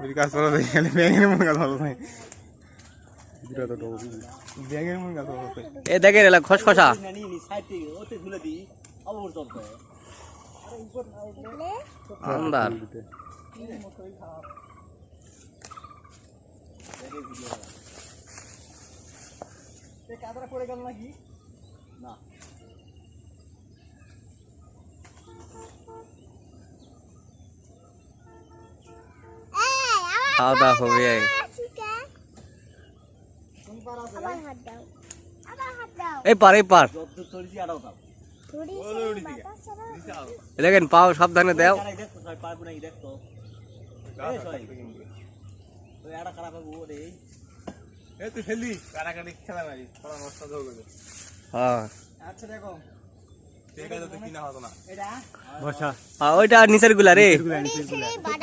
ওই কাজ করা যায় খালি ব্যাঙের মন গাছ ভালো থাকে বিরাট তো ব্যাঙের মন গাছ ভালো থাকে এ দেখেন এলা খসখসা আন্দার কাদরা পড়ে গেল নাকি না খাওয়া দাওয়া হবে এই পার দেখেন পাও সাবধানে দেও তুই ফেললি কাটাকাটি খেলা মারি নষ্ট হয়ে হ্যাঁ আচ্ছা দেখো ঠিক আছে তুই কিনা হতো না ওইটা নিচের গুলা রে